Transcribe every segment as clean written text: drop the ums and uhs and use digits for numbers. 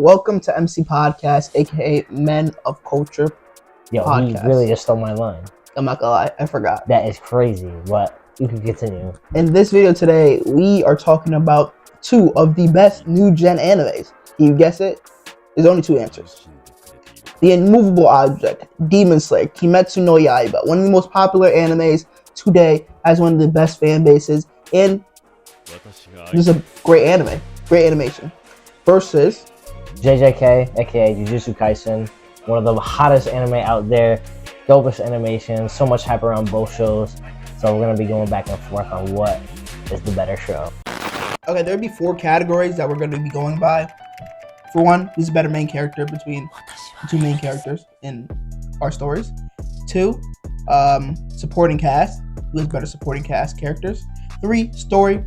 Welcome to MCpodcast, aka Men of Culture Yo, podcast. He really just stole my line. I'm not gonna lie, I forgot. That is crazy, but you can continue. In this video today, we are talking about two of the best new gen animes. You guess it? There's only two answers. The Immovable Object, Demon Slayer, Kimetsu no Yaiba, one of the most popular animes today, has one of the best fan bases, and this is a great anime, great animation. Versus JJK, aka Jujustu Kaisen, one of the hottest anime out there, dopest animation, so much hype around both shows. So we're gonna be going back and forth on what is the better show. Okay, there'd be four categories that we're going to be going by. For one, who's a better main character between the two main characters in our stories. Two, supporting cast, who's better supporting cast characters. Three, story,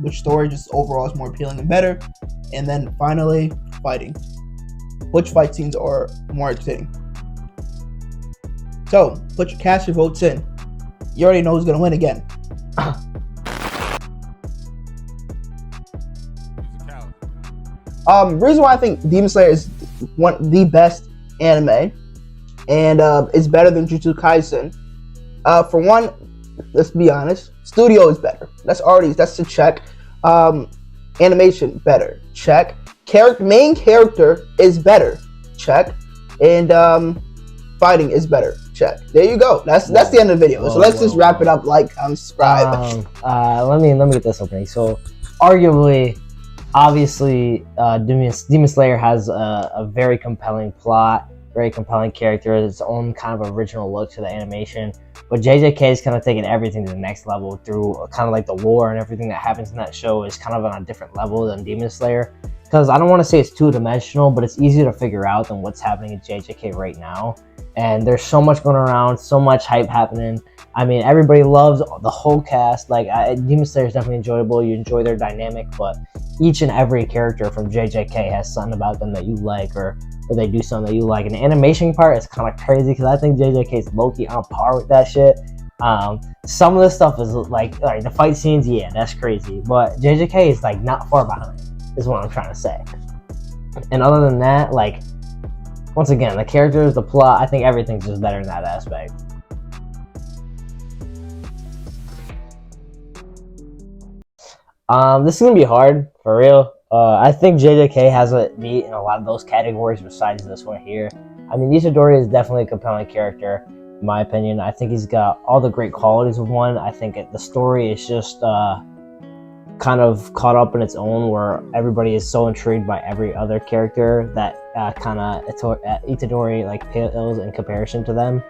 which story just overall is more appealing and better. And then finally, fighting, which fight scenes are more exciting. So, cast your votes in. You already know who's going to win again. Reason why I think Demon Slayer is one of the best anime and is better than Jujutsu Kaisen. For one, let's be honest, studio is better. That's a check. Animation better, check. Main character is better, check. And fighting is better, check. There you go. That's the end of the video. So let's just wrap it up. Like, comment, subscribe. Let me get this opening. So arguably, obviously, Demon Slayer has a very compelling plot, very compelling character, its own kind of original look to the animation. But JJK is kind of taking everything to the next level through kind of like the lore and everything that happens in that show is kind of on a different level than Demon Slayer. Because I don't want to say it's two-dimensional, but it's easier to figure out than what's happening in JJK right now. And there's so much going around, so much hype happening. I mean, everybody loves the whole cast. Like, Demon Slayer is definitely enjoyable. You enjoy their dynamic, but each and every character from JJK has something about them that you like, or they do something that you like. And the animation part is kind of crazy because I think JJK is low-key on par with that shit. Some of the stuff is like the fight scenes, yeah, that's crazy. But JJK is like not far behind, is what I'm trying to say. And other than that, like, once again, the characters, the plot, I think everything's just better in that aspect. This is gonna be hard, for real. I think JJK has a beat in a lot of those categories besides this one here. I mean, Itadori is definitely a compelling character, in my opinion. I think he's got all the great qualities of one. I think the story is just kind of caught up in its own, where everybody is so intrigued by every other character that kind of Itadori like pales in comparison to them.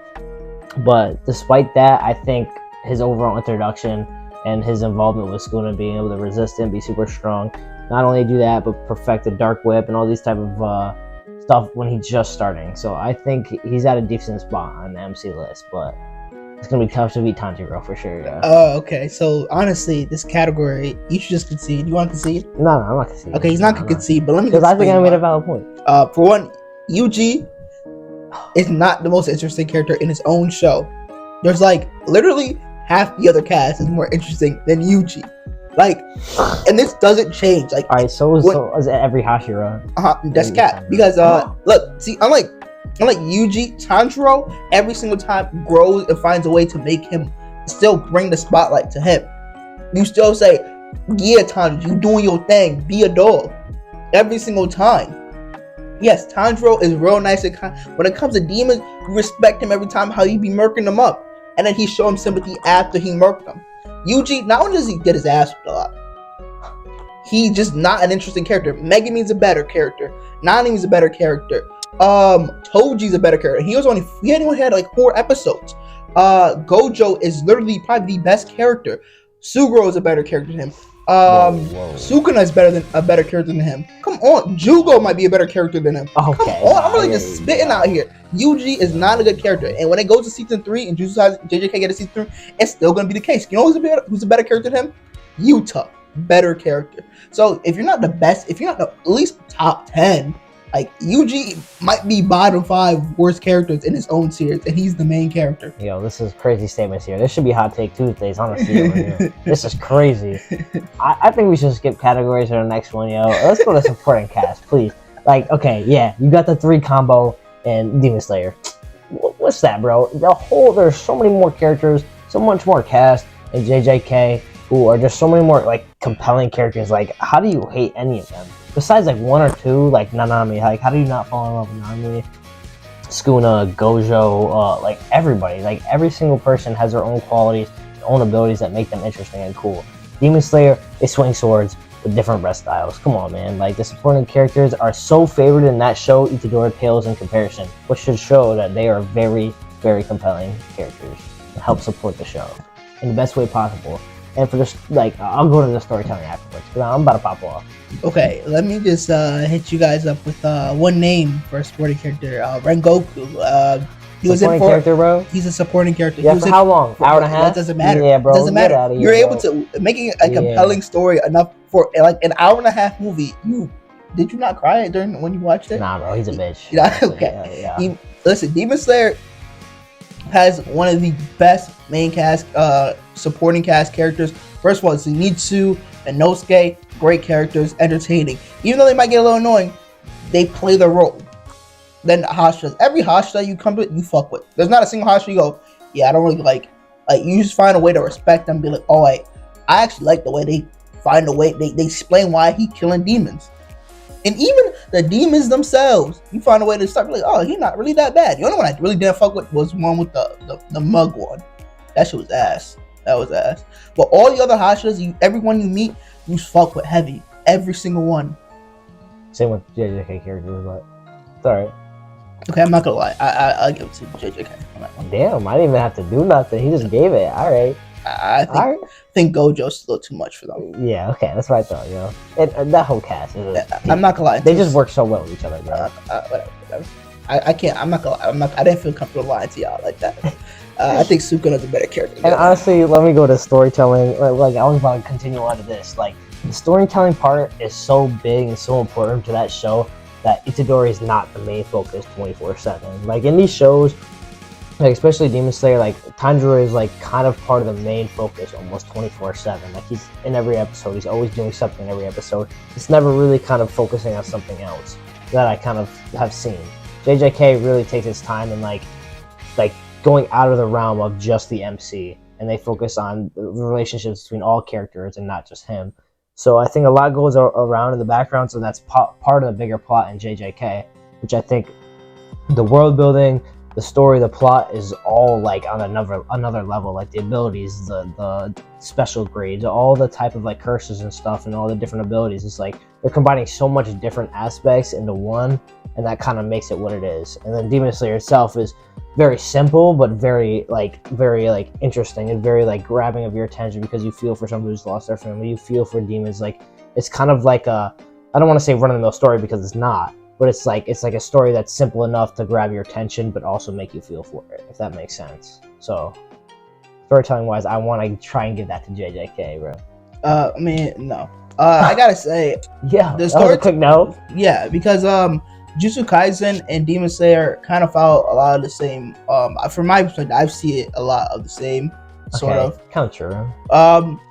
But despite that, I think his overall introduction and his involvement with Sukuna, being able to resist and be super strong, not only do that, but perfect the Dark Whip and all these type of stuff when he's just starting. So I think he's at a decent spot on the MC list, but it's going to be tough to beat Tanjiro for sure. Yeah. Oh, okay. So honestly, this category, you should just concede. You want to concede? No, I'm not conceding. Okay, he's not going to concede, but let me. Because I think I made a valid point. For one, Yuji is not the most interesting character in his own show. There's like literally half the other cast is more interesting than Yuji. Like, and this doesn't change. Like, all right, so is every Hashira. That's cap. Because look, see, unlike Yuji, Tanjiro every single time grows and finds a way to make him still bring the spotlight to him. You still say, yeah, Tanjiro, you doing your thing, be a dog. Every single time. Yes, Tanjiro is real nice and kind. When it comes to demons, you respect him every time how he be murking them up. And then he show him sympathy after he murked them. Yuji, not only does he get his ass whipped a lot, he's just not an interesting character. Megumi's a better character. Nani's a better character. Toji's a better character. He only had like 4 episodes. Gojo is literally probably the best character. Suguro is a better character than him. Sukuna is a better character than him. Come on, Jugo might be a better character than him. Okay, come on, I'm really just spitting out here. Yuji is not a good character, and when it goes to season 3 and JJK get to season 3, it's still gonna be the case. You know who's a better character than him? Yuta, better character. So if you're not the best, if you're not at least top 10, like, Yuji might be bottom 5 worst characters in his own series, and he's the main character. Yo, this is crazy statements here. This should be Hot Take Tuesdays, honestly. Over here. This is crazy. I think we should skip categories for the next one, yo. Let's go to supporting cast, please. Like, okay, yeah, you got the 3 combo and Demon Slayer. What's that, bro? There's so many more characters, so much more Caste and JJK, who are just so many more like compelling characters. Like, how do you hate any of them? Besides like 1 or 2, like Nanami. Like, how do you not fall in love with Nanami? Sukuna, Gojo, like everybody. Like, every single person has their own qualities, their own abilities that make them interesting and cool. Demon Slayer, they swing swords with different breath styles. Come on, man. Like, the supporting characters are so favored in that show, Itadori pales in comparison, which should show that they are very, very compelling characters and help support the show in the best way possible. And for this, like, I'll go to the storytelling afterwards, because I'm about to pop off. Okay, let me just hit you guys up with one name for a supporting character. Rengoku. He was in character, bro. He's a supporting character. Yeah, for how long? Hour and a half? That doesn't matter. Yeah, bro. It doesn't matter. Here, You're bro. able to making a compelling story enough for like an hour and a half movie. Did you not cry during when you watched it? Nah, bro. He's a bitch. Okay. Yeah. Listen, Demon Slayer has one of the best main cast, supporting cast characters. First of all, Zenitsu and Nosuke, great characters, entertaining. Even though they might get a little annoying, they play their role. Then Hashira, every Hashira you come to, you fuck with. There's not a single Hashira you go, yeah, I don't really like. Like, you just find a way to respect them. Be like, oh, I actually like the way they find a way. They explain why he killing demons. And even the demons themselves, you find a way to start like, oh, he's not really that bad. The only one I really didn't fuck with was one with the mug one. That shit was ass. That was ass. But all the other Hashiras, everyone you meet, you fuck with heavy. Every single one. Same with JJK characters, but it's alright. Okay, I'm not gonna lie. I'll give it to JJK on that one. Damn, I didn't even have to do nothing. He just gave it. Alright. I think Gojo's a little too much for them. Yeah, okay, that's what I thought, you know. And that whole cast is I'm not gonna lie. They just work so well with each other, bro. Whatever. I can't. I'm not gonna. I didn't feel comfortable lying to y'all like that. I think Sukuna's a better character. And honestly, let me go to storytelling. Like, I was about to continue on to this. Like, the storytelling part is so big and so important to that show that Itadori is not the main focus 24/7. Like, in these shows, like especially Demon Slayer, like Tanjiro is like kind of part of the main focus almost 24/7. Like, he's in every episode. He's always doing something in every episode. It's never really kind of focusing on something else that I kind of have seen. JJK really takes its time and like going out of the realm of just the MC, and they focus on the relationships between all characters and not just him. So I think a lot goes around in the background, so that's part of the bigger plot in JJK, which I think the world building, the story, the plot is all like on another level. Like the abilities, the special grades, all the type of like curses and stuff, and all the different abilities. It's like they're combining so much different aspects into one, and that kind of makes it what it is. And then Demon Slayer itself is very simple, but very interesting and very like grabbing of your attention, because you feel for someone who's lost their family. You feel for demons. Like, it's kind of like I don't want to say run-of-the-mill story, because it's not. But it's like a story that's simple enough to grab your attention, but also make you feel for it, if that makes sense. So, storytelling wise, I want to try and give that to JJK, bro. I mean, no. I gotta say, yeah, that was a quick no. Yeah, because Jujutsu Kaisen and Demon Slayer kind of follow a lot of the same. From my perspective, I see it a lot of the same. Sort of. Kind of true.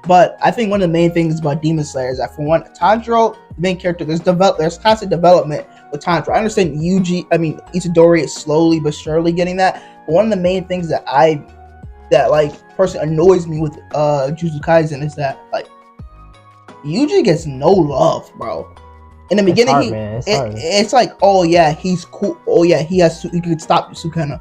But I think one of the main things about Demon Slayer is that, for one, Tanjiro, the main character, there's constant development with Tanjiro. I understand Itadori is slowly but surely getting that. But one of the main things that personally annoys me with Jujutsu Kaisen is that like Yuji gets no love, bro. In the beginning, it's like, oh yeah, he's cool. Oh yeah, he could stop Sukuna.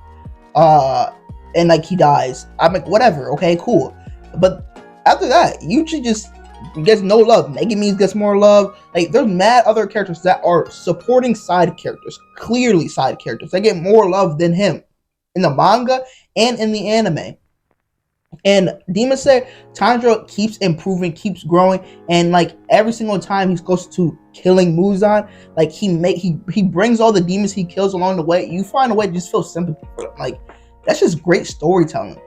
And like he dies. I'm like, whatever, okay, cool. But after that, Yuji just gets no love. Megumi gets more love. Like, there's mad other characters that are supporting side characters, clearly side characters. They get more love than him in the manga and in the anime. And Demon Slayer, Tanjiro keeps improving, keeps growing, and like every single time he's close to killing Muzan, like he brings all the demons he kills along the way. You find a way to just feel sympathy for them. Like, that's just great storytelling.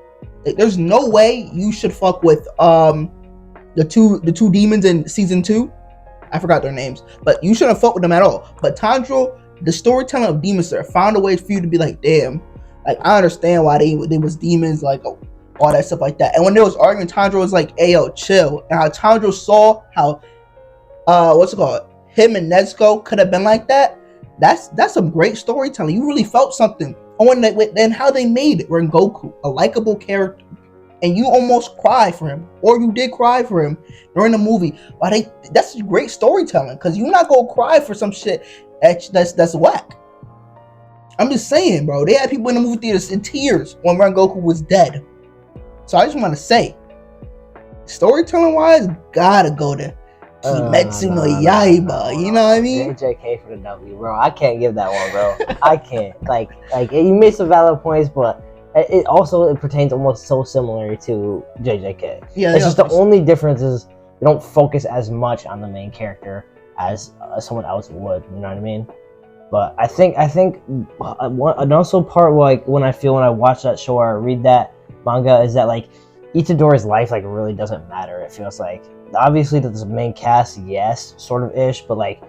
Like, there's no way you should fuck with the two demons in season 2. I forgot their names, but you shouldn't fuck with them at all. But Tanjiro, the storytelling of Demon Slayer found a way for you to be like, damn, like I understand why they was demons, like all that stuff like that. And when they was arguing, Tanjiro was like, "Hey, yo, chill." And how Tanjiro saw how him and Nezuko could have been like that. that's some great storytelling. You really felt something on that, and how they made Rengoku a likable character, and you almost cry for him, or you did cry for him during the movie. But that's great storytelling, because you're not gonna cry for some shit that's whack. I'm just saying, bro. They had people in the movie theaters in tears when Rengoku was dead. So I just want to say, storytelling wise, gotta go to Kimetsu no Yaiba. You know what I mean? JJK for the W, bro. I can't give that one, bro. I can't. Like you made some valid points, but it pertains almost so similar to JJK. Yeah, it's just the only difference is they don't focus as much on the main character as someone else would. You know what I mean? But I think and also part like when I watch that show or I read that manga is that like Itadori's life like really doesn't matter. It feels like obviously that the main cast, yes, sort of ish, but like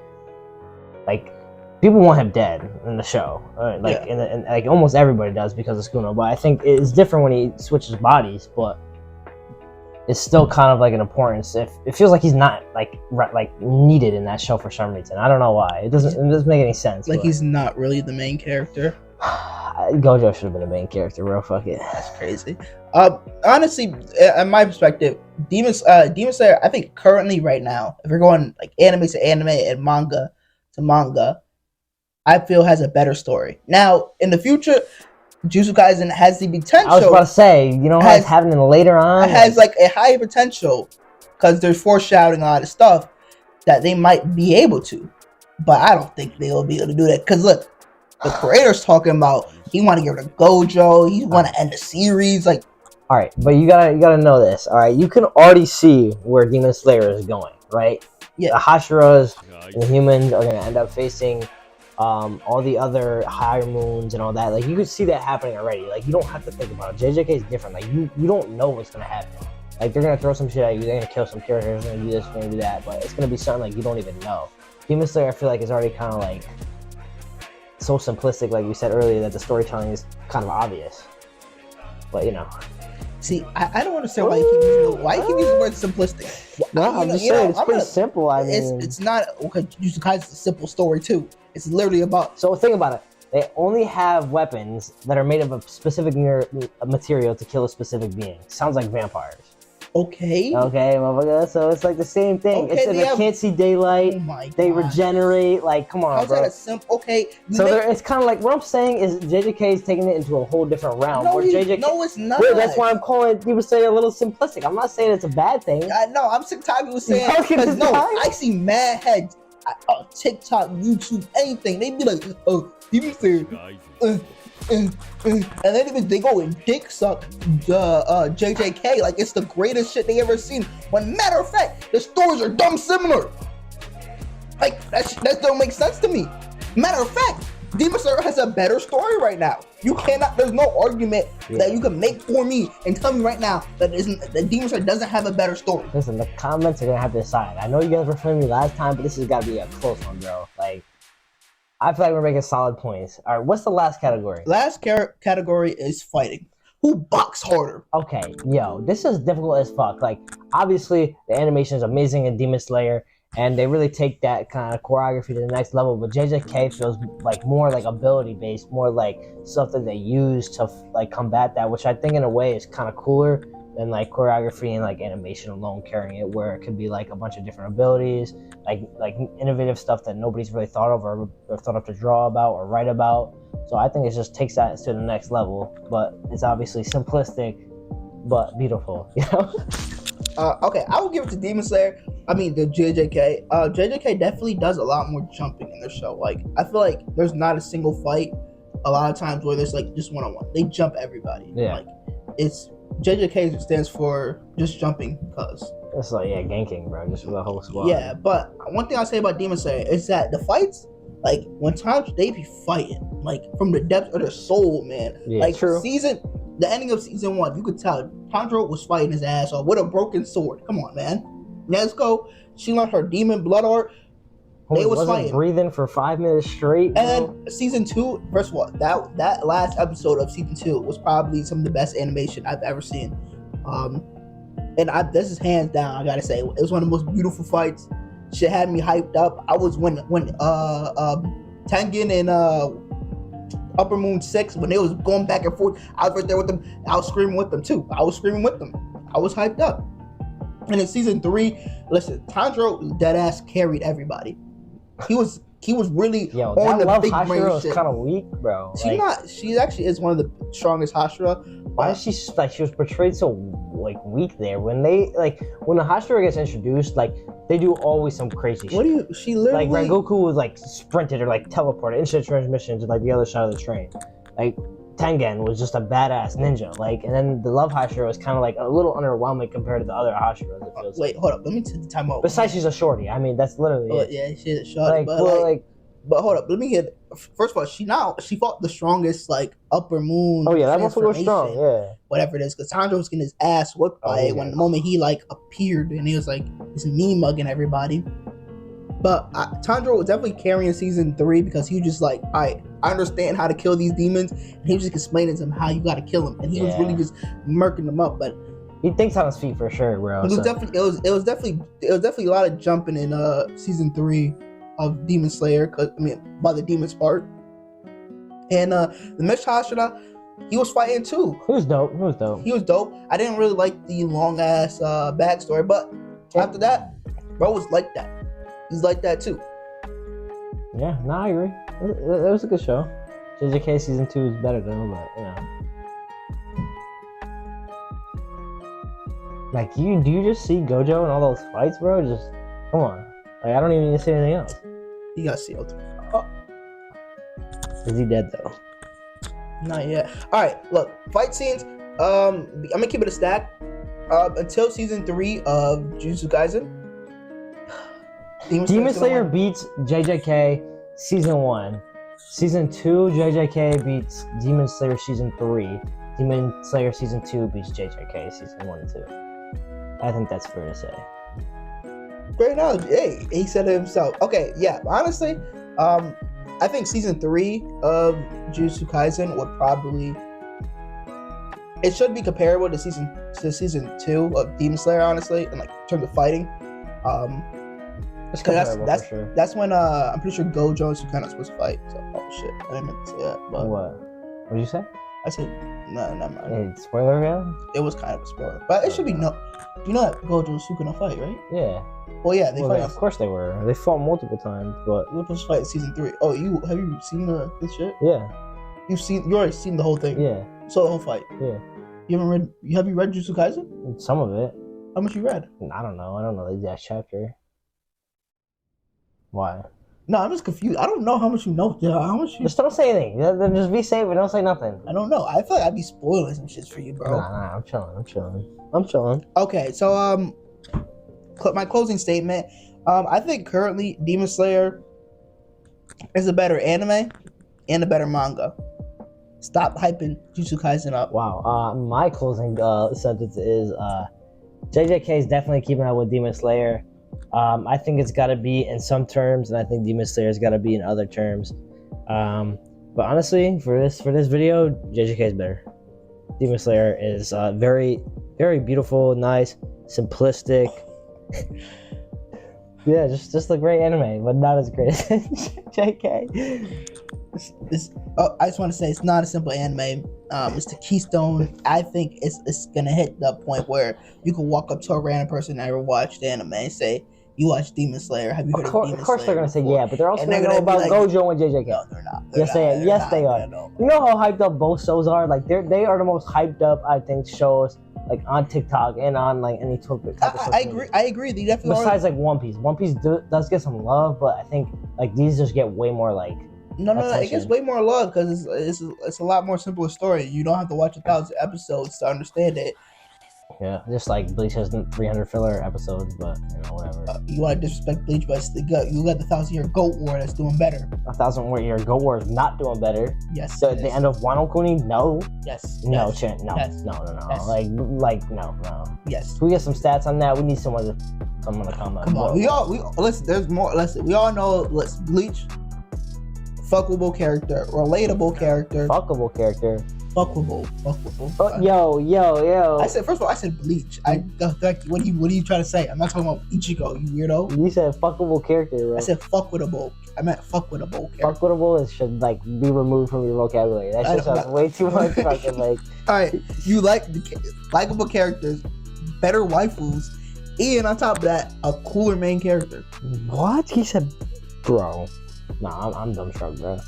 people want him dead in the show, and like almost everybody does because of Sukuna. But I think it's different when he switches bodies, but it's still kind of like an importance. If it feels like he's not like needed in that show for some reason, I don't know why. It doesn't make any sense. Like he's not really the main character. Gojo should have been the main character, bro. Fuck it. That's crazy. Honestly, in my perspective, Demon Slayer, I think currently right now, if we're going like anime to anime and manga to manga, I feel has a better story. Now, in the future, Jujutsu Kaisen has the potential. I was about to say, you know, it's happening later on. It has like a high potential because there's foreshadowing a lot of stuff that they might be able to, but I don't think they'll be able to do that. Because look, the creator's talking about he want to get rid of Gojo. He want to end the series. Like, all right, but you gotta know this. All right, you can already see where Demon Slayer is going, right? Yeah, the Hashiras and the humans are gonna end up facing all the other higher moons and all that. Like you could see that happening already. Like you don't have to think about it. JJK is different. Like you don't know what's gonna happen. Like they're gonna throw some shit at you. They're gonna kill some characters. They're gonna do this. They're gonna do that. But it's gonna be something like you don't even know. Demon Slayer, I feel like is already kind of like so simplistic. Like we said earlier, that the storytelling is kind of obvious. But you know. See, I don't understand why you keep using the word simplistic. No, I'm just saying it's pretty simple. I mean, it's not okay. Jujutsu Kaisen is a simple story too. It's literally about. So think about it. They only have weapons that are made of a specific material to kill a specific being. Sounds like vampires. Okay. Well, so it's like the same thing. Okay, they can't see daylight. Oh my God. They regenerate. Like, come on, how's bro. That a simple? Okay. So it's kind of like what I'm saying is JJK is taking it into a whole different realm. No, it's not. Well, that's why I'm calling people say a little simplistic. I'm not saying it's a bad thing. No, I'm sick tired of people saying. Because I see mad heads. TikTok, YouTube, anything. They be like, oh, Demon Slayer. And then even they go and dick suck the JJK like it's the greatest shit they ever seen. When matter of fact, the stories are dumb similar. Like that don't make sense to me. Matter of fact, Demon Slayer has a better story right now. You cannot. There's no argument that you can make for me and tell me right now that Demon Slayer doesn't have a better story. Listen, the comments are gonna have to decide. I know you guys were feeling me last time, but this has got to be a close one, bro. Like. I feel like we're making solid points. All right, what's the last category? Last category is fighting. Who box harder? Okay, yo, this is difficult as fuck. Like, obviously, the animation is amazing in Demon Slayer, and they really take that kind of choreography to the next level. But JJK feels like more like ability-based, more like stuff that they use to like combat that, which I think in a way is kind of cooler than like choreography and like animation alone carrying it, where it could be like a bunch of different abilities, like innovative stuff that nobody's really thought of or thought of to draw about or write about. So I think it just takes that to the next level, but it's obviously simplistic but beautiful, you know. Okay, I will give it to Demon Slayer. I mean the JJK. JJK definitely does a lot more jumping in their show. Like I feel like there's not a single fight a lot of times where there's like just one-on-one. They jump everybody. Yeah. Like it's JJK stands for just jumping because it's like ganking, bro, just for the whole squad. Yeah, but one thing I'll say about Demon Slayer is that the fights, like when times they be fighting, like from the depths of their soul, man. Yeah, like true. The ending of season 1, you could tell Tanjiro was fighting his ass off with a broken sword. Come on, man. Nezuko, she learned her demon blood art. They was fighting, breathing for 5 minutes straight. And season 2, first of all, that last episode of season 2 was probably some of the best animation I've ever seen. And this is hands down, I gotta say, it was one of the most beautiful fights. Shit had me hyped up. I was when Tengen and Upper Moon 6, when they was going back and forth, I was right there with them. I was screaming with them too. I was screaming with them. I was hyped up. And in season 3, listen, Tanjiro deadass carried everybody. He was really on the big brain Hashira shit. Kind of weak, bro. She actually is one of the strongest Hashira. Why is she was portrayed so weak there? When the Hashira gets introduced, they do always some crazy shit. She literally Rengoku was sprinted or teleported instant transmission to the other side of the train. Tengen was just a badass ninja. And then the Love Hashira was kind of a little underwhelming compared to the other Hashiras. It feels wait, hold up. Let me take the time out. Besides, she's a shorty. I mean, that's literally it. Yeah, she's a shorty. But hold up. Let me get. First of all, she fought the strongest Upper Moon. Oh yeah, that motherfucker was strong. Yeah. Whatever it is, because Tanjiro was getting his ass whipped by it when the moment he appeared and he was this me mugging everybody. But Tanjiro was definitely carrying season 3 because he was just I understand how to kill these demons, and he was just explaining to them how you got to kill them, and he was really just murking them up. But he thinks on his feet for sure, bro. It was definitely a lot of jumping in season 3 of Demon Slayer, by the demons part. And the Mist Hashira, he was fighting too. He was dope. He was dope. I didn't really like the long ass backstory, but after that, bro was like that. He's like that too. Yeah, no, I agree. It was a good show. JJK season 2 is better though, but do you just see Gojo and all those fights, bro? Just come on. I don't even need to say anything else. He got sealed. Is he dead though? Not yet. All right, look, fight scenes. I'm gonna keep it a stack. Until season 3 of Jujutsu Kaisen. Demon Slayer beats JJK season 1. Season 2, JJK beats Demon Slayer season 3. Demon Slayer season 2 beats JJK season 1 and 2. I think that's fair to say. Great knowledge. Hey, he said it himself. Okay, yeah. Honestly, I think season 3 of Jujutsu Kaisen would probably. It should be comparable to season 2 of Demon Slayer, honestly, in terms of fighting. That's when I'm pretty sure Gojo and Sukuna are supposed to fight. So, oh shit, I didn't mean to say that. But What did you say? I said no, never mind. Hey, spoiler, yeah? It was kind of a spoiler, but it should be no. You know that Gojo and Sukuna fight, right? Yeah. Well, yeah, they fight. Of course they were. They fought multiple times, but they were supposed to fight in season 3. Oh, have you seen this shit? Yeah. You already seen the whole thing. Yeah. So the whole fight. Yeah. Have you read Jujutsu Kaisen? Some of it. How much you read? I don't know the exact chapter. Why? No, I'm just confused. I don't know how much you know. How much you... Just don't say anything. Then just be safe and don't say nothing. I don't know. I feel like I'd be spoiling some shit for you, bro. Nah, I'm chilling. Okay, so my closing statement. I think currently Demon Slayer is a better anime and a better manga. Stop hyping Jujutsu Kaisen up. Wow. My closing sentence is JJK is definitely keeping up with Demon Slayer. I think it's got to be in some terms, and I think Demon Slayer's got to be in other terms. But honestly, for this video, JJK is better. Demon Slayer is very, very beautiful, nice, simplistic. Yeah, just a great anime, but not as great as JK. I just want to say it's not a simple anime. It's the keystone. I think it's gonna hit the point where you can walk up to a random person that ever watched anime and say, "You watch Demon Slayer? Have you heard of Demon Slayer?" Of course, they're gonna say yeah, but they're also gonna know about Gojo and JJK. No, they're not. Yes, they are. You know how hyped up both shows are? They are the most hyped up, I think, shows on TikTok and on any type of social I agree. They definitely besides One Piece. One Piece does get some love, but I think these just get way more No, it gets way more love because it's a lot more simpler story. You don't have to watch 1,000 episodes to understand it. Yeah, just like Bleach has 300 filler episodes, but whatever. You want to disrespect Bleach, but you got the 1,000-year Goat War that's doing better. 1,000-year Goat War is not doing better. Yes. So at the end of Wano Kuni, no. Yes. No, yes. No. Yes. No. Yes. No. Yes. Can we get some stats on that? We need someone to comment. Come on, we listen. There's more. Listen, we all know. Bleach. fuckable character, relatable character, Fuckable character. fuckable. Oh, yo. I said, first of all, I said Bleach. What are you trying to say? I'm not talking about Ichigo, you weirdo. You said fuckable character, bro. I said fuckwittable. I meant fuckwittable character. Fuckwittable should like be removed from your vocabulary. That shit sounds way too much fucking like. All right, you like likable characters, better waifus, and on top of that, a cooler main character. What? He said, bro. Nah, I'm dumbstruck, bro.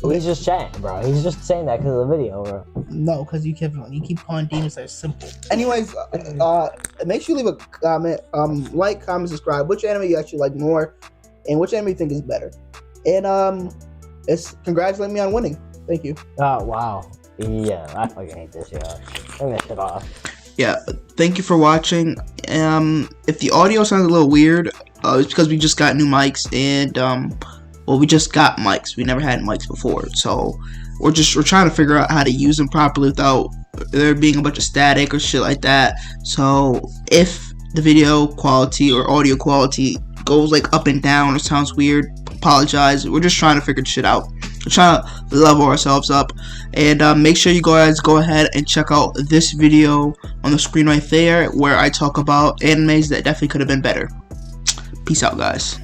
Okay. He's just chatting, bro. He's just saying that because of the video, bro. No, because you keep calling Demon Slayer simple. Anyways, make sure you leave a comment, like, comment, subscribe. Which anime you actually like more, and which anime you think is better. And it's congratulate me on winning. Thank you. Oh wow. Yeah, I fucking hate this. Yeah, turn that shit off. Yeah, thank you for watching. If the audio sounds a little weird, it's because we just got new mics and we just got mics. We never had mics before, so we're trying to figure out how to use them properly without there being a bunch of static or shit like that. So if the video quality or audio quality goes like up and down or sounds weird, apologize. We're just trying to figure shit out. We're trying to level ourselves up. And make sure you guys go ahead and check out this video on the screen right there where I talk about animes that definitely could have been better. Peace out, guys.